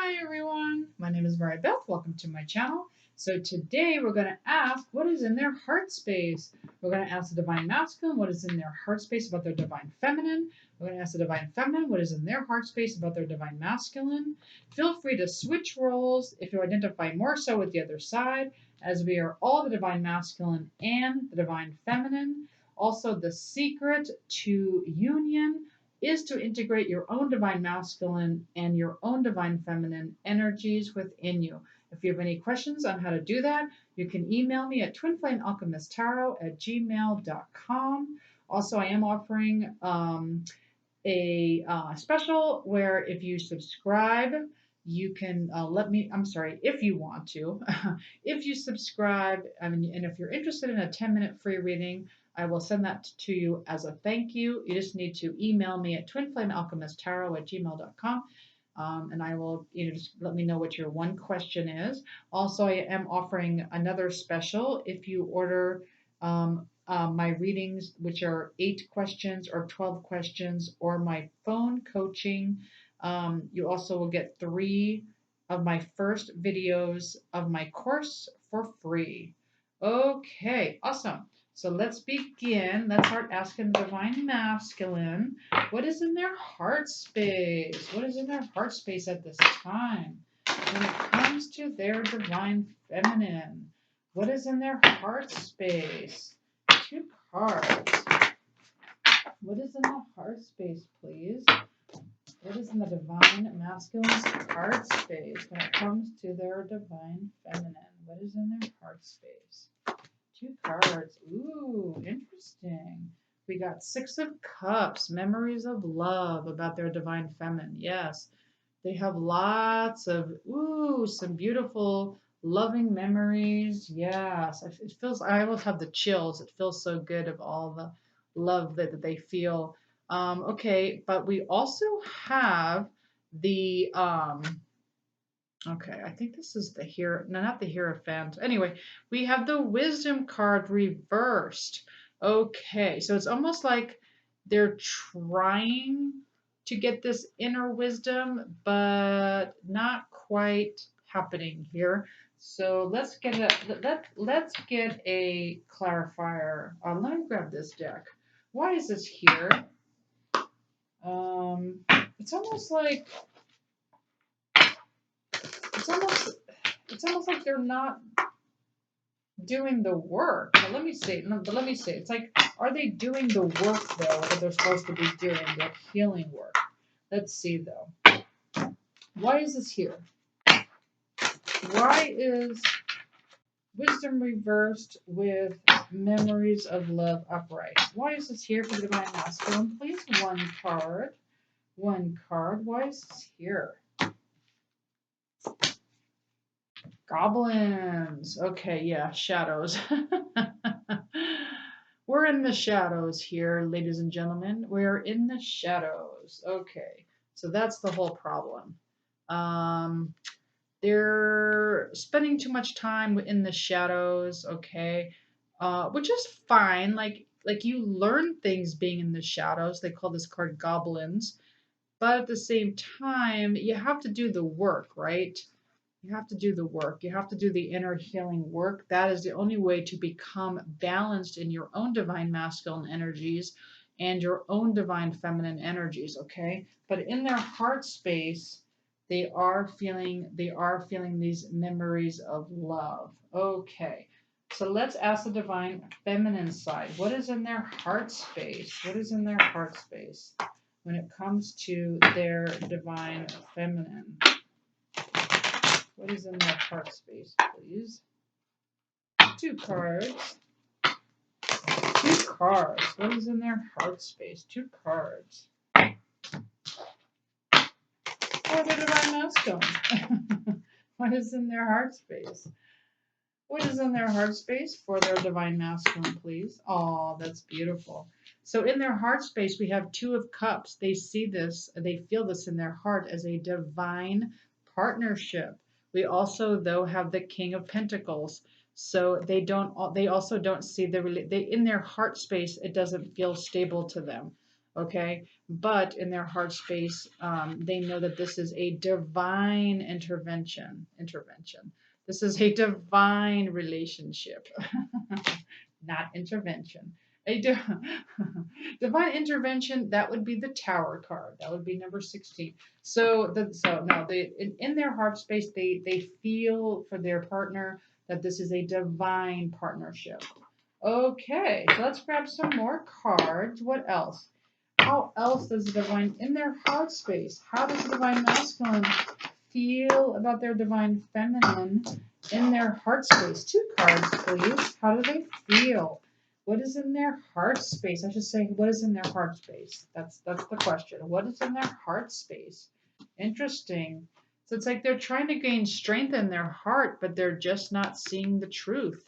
Hi everyone, my name is Mary Beth. Welcome to my channel. So today we're going to ask what is in their heart space. We're going to ask the Divine Masculine what is in their heart space about their Divine Feminine. We're going to ask the Divine Feminine what is in their heart space about their Divine Masculine. Feel free to switch roles if you identify more so with the other side, as we are all the Divine Masculine and the Divine Feminine. Also, the secret to union is to integrate your own Divine Masculine and your own Divine Feminine energies within you. If you have any questions on how to do that, you can email me at twinflamealchemisttarot@gmail.com. Also, I am offering a special where if you subscribe, you can if you want to, if you subscribe, and if you're interested in a 10-minute free reading, I will send that to you as a thank you. You just need to email me at twinflamealchemisttarot@gmail.com. And I will, just let me know what your one question is. Also, I am offering another special if you order my readings, which are 8 questions or 12 questions, or my phone coaching. You also will get 3 of my first videos of my course for free. Okay, awesome. So let's begin. Let's start asking the Divine Masculine, what is in their heart space? What is in their heart space at this time? When it comes to their Divine Feminine, what is in their heart space? 2 cards. What is in the heart space, please? What is in the Divine Masculine's heart space when it comes to their Divine Feminine? What is in their heart space? 2 cards. Ooh, interesting. We got 6 of Cups, memories of love about their Divine Feminine. Yes, they have lots of, some beautiful, loving memories. Yes, it feels, I always have the chills. It feels so good of all the love that they feel. Okay, but we also have the, okay, I think this is the Hero, no, not the Hierophant. Anyway, we have the Wisdom card reversed. Okay, so it's almost like they're trying to get this inner wisdom, but not quite happening here. So let's get let's get a clarifier. Let me grab this deck. Why is this here? It's almost like it's almost like they're not doing the work. But let me see. It's like, are they doing the work though that they're supposed to be doing, the healing work? Let's see though. Why is this here? Why is Wisdom reversed with memories of love upright? Why is this here for the Divine Masculine? Please, one card. One card. Why is this here? Goblins. Okay, yeah, shadows. We're in the shadows here, ladies and gentlemen. We're in the shadows. Okay, so that's the whole problem. They're spending too much time in the shadows, okay, which is fine. Like you learn things being in the shadows. They call this card goblins. But at the same time, you have to do the work, right? You have to do the work. You have to do the inner healing work. That is the only way to become balanced in your own Divine Masculine energies and your own Divine Feminine energies, okay? But in their heart space, they are feeling these memories of love. Okay. So let's ask the Divine Feminine side. What is in their heart space? What is in their heart space when it comes to their Divine Feminine? What is in their heart space, please? 2 cards. 2 cards. What is in their heart space? 2 cards. Oh, the Divine Masculine. What is in their heart space? What is in their heart space for their Divine Masculine, please? Oh, that's beautiful. So in their heart space, we have 2 of Cups. They see this, they feel this in their heart as a divine partnership. We also, though, have the King of Pentacles. So they also don't see in their heart space, it doesn't feel stable to them. Okay, but in their heart space, they know that this is a divine intervention. This is a divine relationship. Not intervention. A divine intervention, that would be the Tower card. That would be number 16. So no, they in their heart space, they feel for their partner that this is a divine partnership. Okay, so let's grab some more cards. What else? How else does the divine in their heart space? How does the divine masculine feel about their divine feminine in their heart space? Two cards, please. How do they feel? What is in their heart space? I should say, what is in their heart space? That's the question. What is in their heart space? Interesting. So it's like they're trying to gain strength in their heart, but they're just not seeing the truth.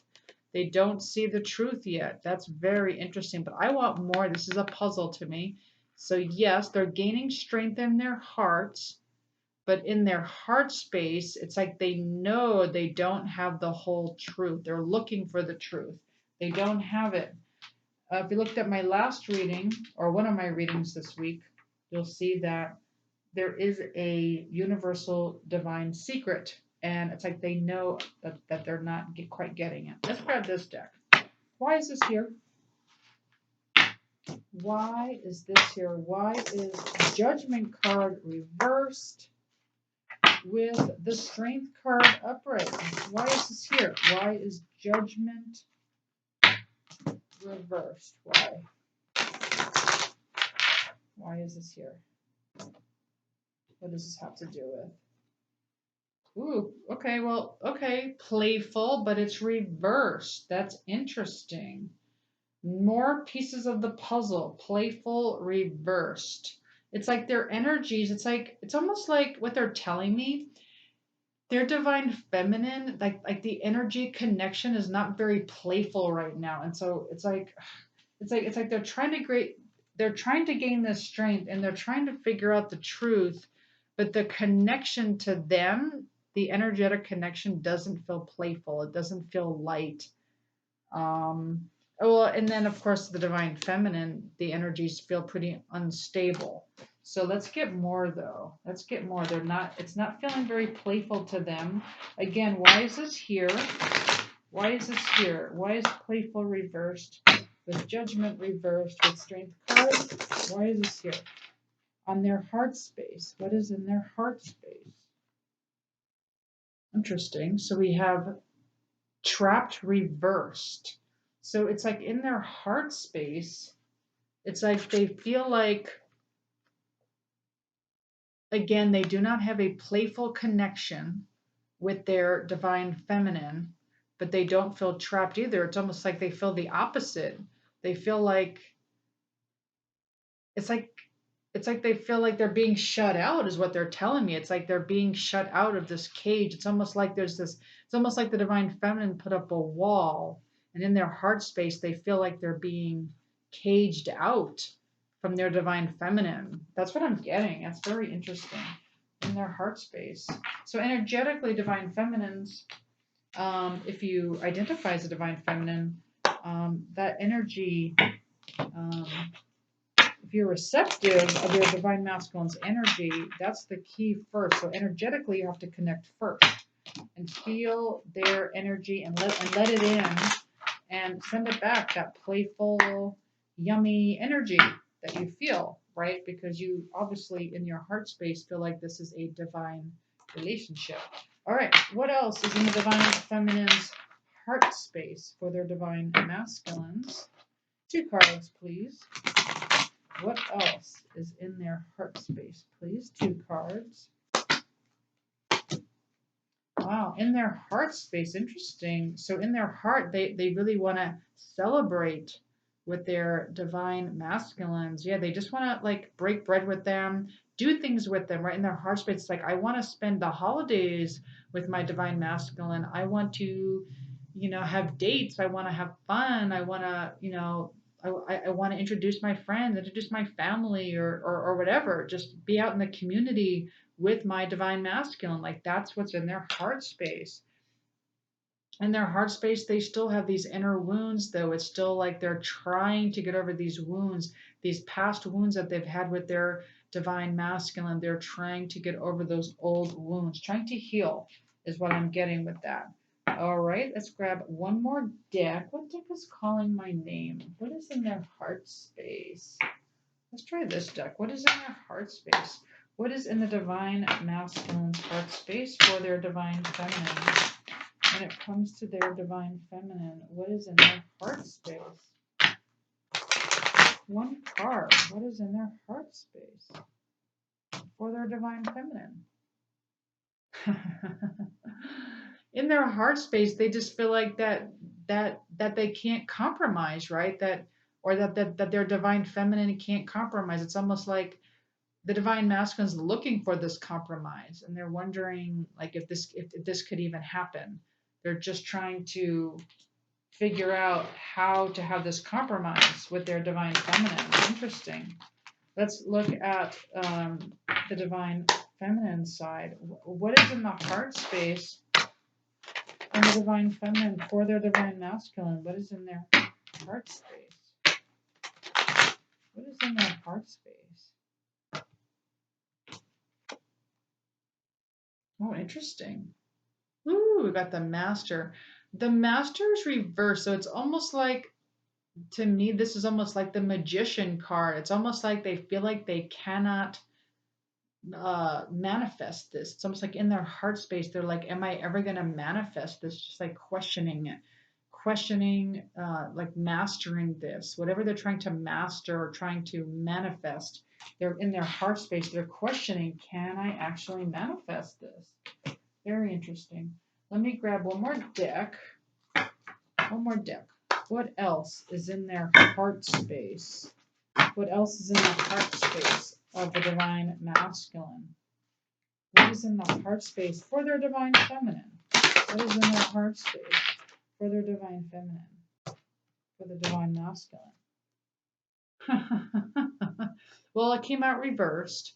They don't see the truth yet. That's very interesting. But I want more. This is a puzzle to me. So yes, they're gaining strength in their hearts, but in their heart space, it's like they know they don't have the whole truth. They're looking for the truth. They don't have it. If you looked at my last reading, or one of my readings this week, you'll see that there is a universal divine secret. And it's like they know that they're not quite getting it. Let's grab this deck. Why is this here? Why is this here? Why is Judgment card reversed with the Strength card upright? Why is this here? Why is Judgment reversed? Why? Why is this here? What does this have to do with? Ooh, okay, well, okay, playful, but it's reversed. That's interesting. More pieces of the puzzle, playful, reversed. It's like their energies, it's almost like what they're telling me. Their divine feminine, like the energy connection is not very playful right now. And so it's like they're trying to gain this strength and they're trying to figure out the truth, but the connection to them, the energetic connection doesn't feel playful. It doesn't feel light. Um, well, and then of course the divine feminine, the energies feel pretty unstable. So let's get more though. Let's get more. It's not feeling very playful to them. Again, why is this here? Why is this here? Why is playful reversed with judgment reversed with strength card? Why is this here? On their heart space. What is in their heart space? Interesting. So we have trapped reversed. So it's like in their heart space, it's like they feel like, again, they do not have a playful connection with their divine feminine, but they don't feel trapped either. It's almost like they feel the opposite. They feel like it's like it's like they feel like they're being shut out is what they're telling me. It's like they're being shut out of this cage. It's almost like it's almost like the divine feminine put up a wall, and in their heart space they feel like they're being caged out from their divine feminine. That's what I'm getting. That's very interesting. In their heart space. So energetically divine feminines, if you identify as a divine feminine, that energy, um, if you're receptive of your divine masculine's energy, that's the key first. So energetically, you have to connect first and feel their energy and let it in and send it back, that playful, yummy energy that you feel, right? Because you obviously in your heart space feel like this is a divine relationship. All right, what else is in the divine feminine's heart space for their divine masculines? Two cards, please. What else is in their heart space, please? Two cards. Wow, in their heart space, interesting. So in their heart, they really want to celebrate with their divine masculines. Yeah, they just want to like break bread with them, do things with them, right? In their heart space, it's like I want to spend the holidays with my divine masculine. I want to, have dates. I want to have fun. I want to, I want to introduce my friends, introduce my family, or whatever. Just be out in the community with my divine masculine. Like that's what's in their heart space. In their heart space, they still have these inner wounds, though. It's still like they're trying to get over these wounds, these past wounds that they've had with their divine masculine. They're trying to get over those old wounds, trying to heal, is what I'm getting with that. All right, let's grab one more deck. What deck is calling my name? What is in their heart space? Let's try this deck. What is in their heart space? What is in the divine masculine's heart space for their divine feminine? When it comes to their divine feminine, what is in their heart space? One card. What is in their heart space for their divine feminine? In their heart space, they just feel like that they can't compromise, right? That their divine feminine can't compromise. It's almost like the divine masculine is looking for this compromise, and they're wondering like if this could even happen. They're just trying to figure out how to have this compromise with their divine feminine. Interesting. Let's look at the divine feminine side. What is in the heart space on the divine feminine for their divine masculine? What is in their heart space? What is in their heart space? Oh, interesting. Ooh, we got the master. The master is reversed, so it's almost like, to me, this is almost like the magician card. It's almost like they feel like they cannot manifest this. It's almost like in their heart space, they're like, am I ever going to manifest this? Just like questioning it, questioning, like mastering this, whatever they're trying to master or trying to manifest. They're in their heart space. They're questioning, can I actually manifest this? Very interesting. Let me grab one more deck. One more deck. What else is in their heart space? What else is in the heart space of the divine masculine? What is in the heart space for their divine feminine? What is in their heart space for their divine feminine? For the divine masculine? Well, it came out reversed.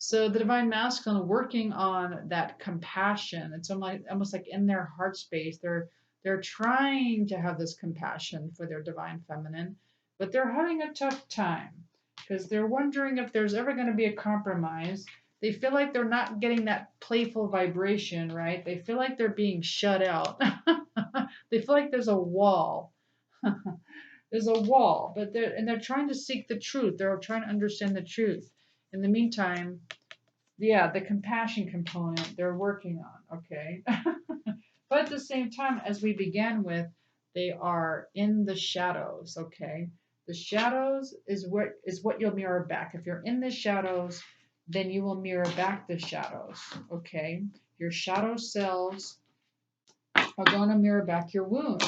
So the divine masculine working on that compassion. It's almost like in their heart space, they're trying to have this compassion for their divine feminine, but they're having a tough time because they're wondering if there's ever going to be a compromise. They feel like they're not getting that playful vibration, right? They feel like they're being shut out. They feel like there's a wall. There's a wall, but they're trying to seek the truth. They're trying to understand the truth. In the meantime, yeah, the compassion component they're working on, okay? But at the same time, as we began with, they are in the shadows, okay? The shadows is what you'll mirror back. If you're in the shadows, then you will mirror back the shadows, okay? Your shadow selves are going to mirror back your wounds.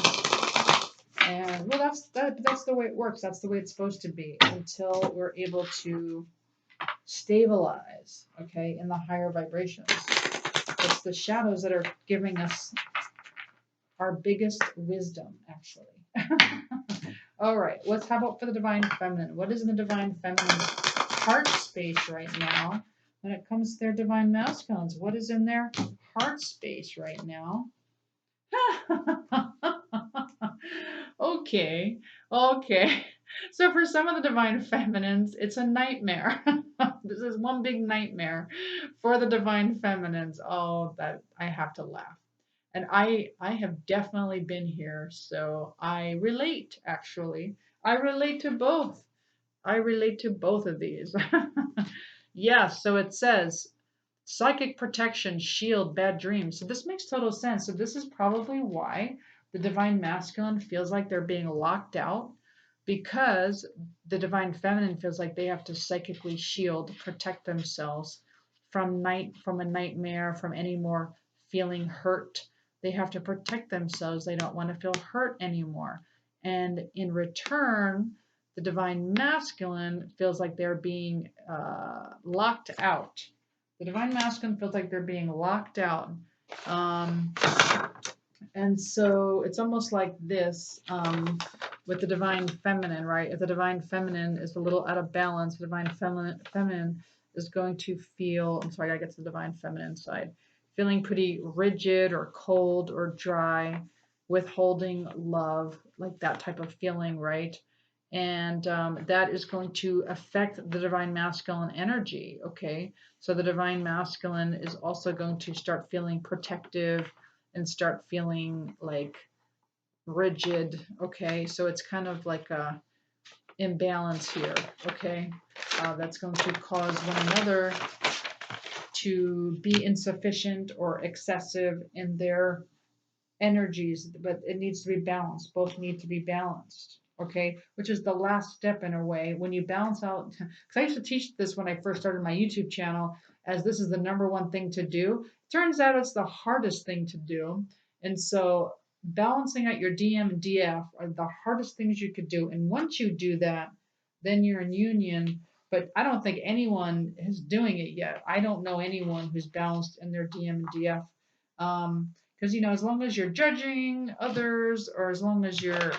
And well, that's the way it works. That's the way it's supposed to be until we're able to stabilize, okay, in the higher vibrations. It's the shadows that are giving us our biggest wisdom, actually. All right, how about for the divine feminine? What is in the divine feminine heart space right now when it comes to their divine masculines? What is in their heart space right now? Okay, okay. So for some of the divine feminines, it's a nightmare. This is one big nightmare for the divine feminines. Oh, that I have to laugh. And I have definitely been here, so I relate actually. I relate to both. I relate to both of these. Yeah, so it says psychic protection, shield, bad dreams. So this makes total sense. So this is probably why the divine masculine feels like they're being locked out, because the divine feminine feels like they have to psychically shield, protect themselves from a nightmare, from any more feeling hurt. They have to protect themselves. They don't want to feel hurt anymore. And in return, the divine masculine feels like they're being locked out. The divine masculine feels like they're being locked out. Um, and so it's almost like this with the divine feminine, right? If the divine feminine is a little out of balance, the divine feminine is going to feel, I'm sorry, I get to the divine feminine side, feeling pretty rigid or cold or dry, withholding love, like that type of feeling, right? And that is going to affect the divine masculine energy, okay? So the divine masculine is also going to start feeling protective and start feeling like rigid, okay? So it's kind of like a imbalance here, okay? That's going to cause one another to be insufficient or excessive in their energies, but it needs to be balanced. Both need to be balanced, okay? Which is the last step in a way. When you balance out, because I used to teach this when I first started my YouTube channel, as this is the number one thing to do. Turns out it's the hardest thing to do. And so balancing out your DM and DF are the hardest things you could do. And once you do that, then you're in union. But I don't think anyone is doing it yet. I don't know anyone who's balanced in their DM and DF. Because, as long as you're judging others, or as long as you're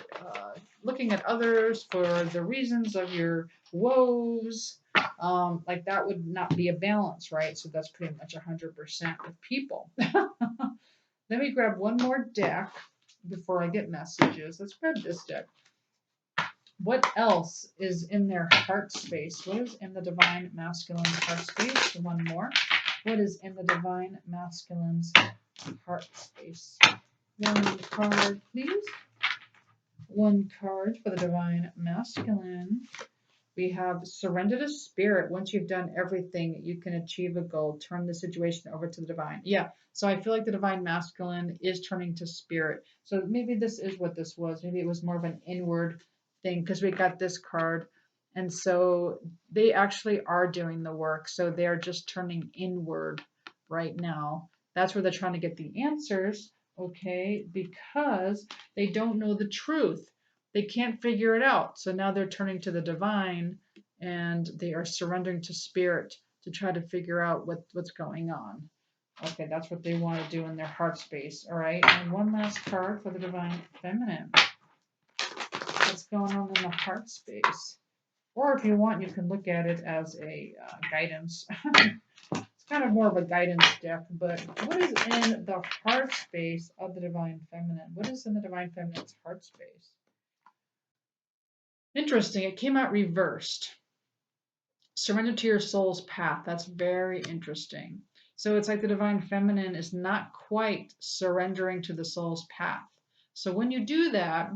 looking at others for the reasons of your woes, like that would not be a balance, right? So that's pretty much 100% of people. Let me grab one more deck before I get messages. Let's grab this deck. What else is in their heart space? What is in the divine masculine heart space? One more. What is in the divine masculine's heart space? One card, please. One card for the divine masculine. We have surrender to spirit. Once you've done everything, you can achieve a goal. Turn the situation over to the divine. Yeah. So I feel like the divine masculine is turning to spirit. So maybe this is what this was. Maybe it was more of an inward thing because we got this card. And so they actually are doing the work. So they're just turning inward right now. That's where they're trying to get the answers, okay? Because they don't know the truth. They can't figure it out. So now they're turning to the divine and they are surrendering to spirit to try to figure out what's going on. Okay, that's what they want to do in their heart space. All right, and one last card for the divine feminine. What's going on in the heart space? Or if you want, you can look at it as a guidance. It's kind of more of a guidance deck, but what is in the heart space of the divine feminine? What is in the divine feminine's heart space? Interesting. It came out reversed. Surrender to your soul's path. That's very interesting. So it's like the divine feminine is not quite surrendering to the soul's path. So when you do that,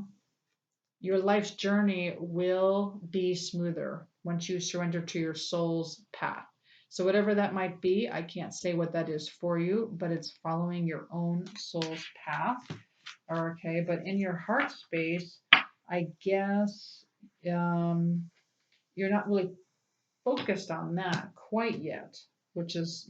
your life's journey will be smoother once you surrender to your soul's path. So whatever that might be, I can't say what that is for you, but it's following your own soul's path. Okay, but in your heart space, I guess you're not really focused on that quite yet, which is,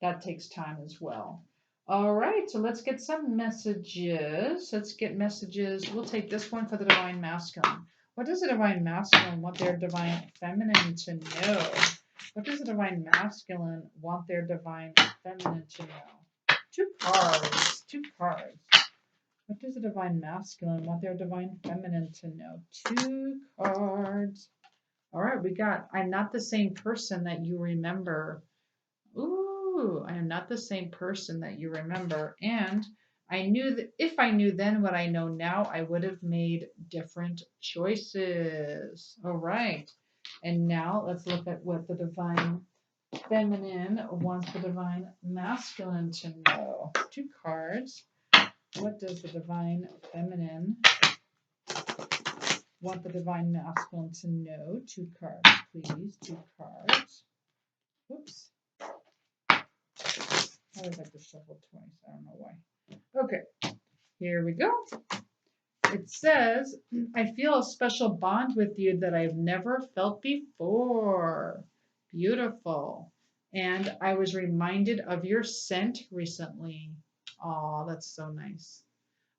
that takes time as well. All right, so let's get some messages. Let's get messages. We'll take this one for the divine masculine. What does the divine masculine want their divine feminine to know? What does the divine masculine want their divine feminine to know? Two cards. Two cards. What does the divine masculine want their divine feminine to know? Two cards. All right, we got, I'm not the same person that you remember. Ooh, I am not the same person that you remember. And I knew that if I knew then what I know now, I would have made different choices. All right. And now let's look at what the divine feminine wants the divine masculine to know. Two cards. What does the divine feminine want the divine masculine to know? Two cards, please. Two cards. Whoops. I always like to shuffle twice. I don't know why. Okay, here we go. It says, I feel a special bond with you that I've never felt before. Beautiful. And I was reminded of your scent recently. Oh, that's so nice.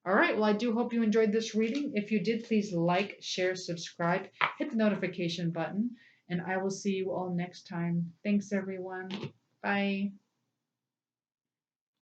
All right, well, I do hope you enjoyed this reading. If you did, please like, share, subscribe, hit the notification button, and I will see you all next time. Thanks, everyone. Bye.